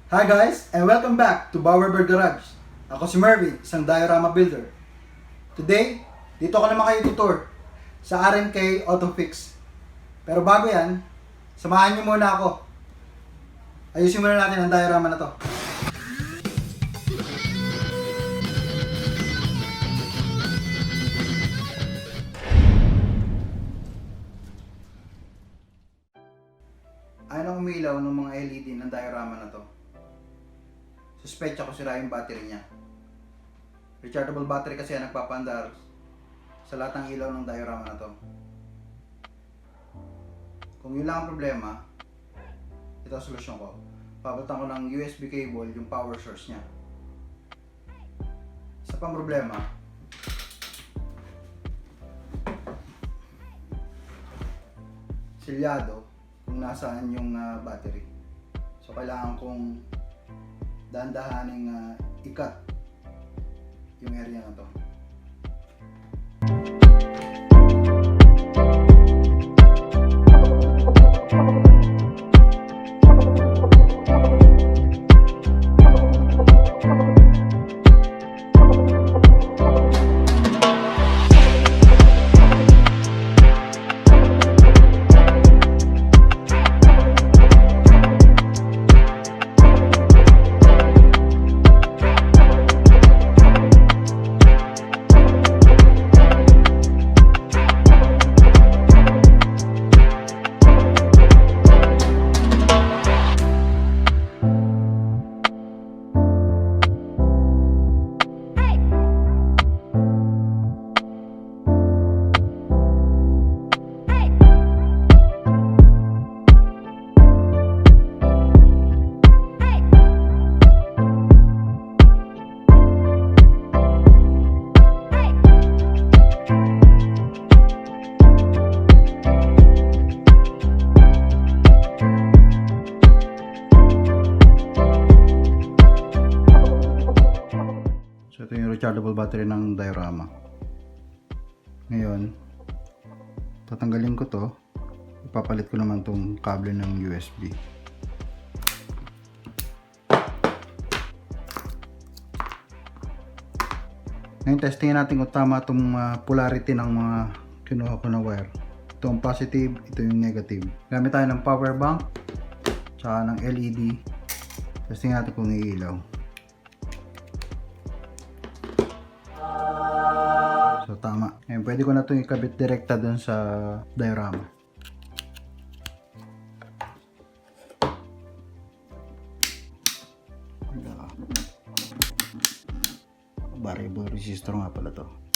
Hi guys, and welcome back to Bowerbird Garage. Ako si Mervin, isang diorama builder. Today, dito ko naman kayo tutor sa RMK Auto Fix. Pero bago yan, samahan niyo muna ako. Ayusin muna natin ang diorama na to. Ayaw na umilaw ng mga LED ng diorama na to. Suspecha ko sira yung battery niya. Rechargeable battery kasi ang nagpapaandar sa lahat ng ilaw ng diorama na to. Kung yun lang ang problema, ito ang solusyon ko. Pabutan ko ng USB cable yung power source niya. Isa pang problema, silyado kung nasaan yung battery. So kailangan kong dahan-dahaning ikat yung area na to. So ito yung rechargeable battery ng diorama. Ngayon, tatanggalin ko to. Ipapalit ko naman tong kable ng USB. Ngayon, testingin natin kung tama itong polarity ng mga kinuha ko na wire. Ito ang positive, ito yung negative. Gamit tayo ng power bank, tsaka ng LED. Testingin natin kung iilaw. So tama. Ngayon, pwede ko na itong ikabit direkta dun sa diorama. Variable resistor nga pala to.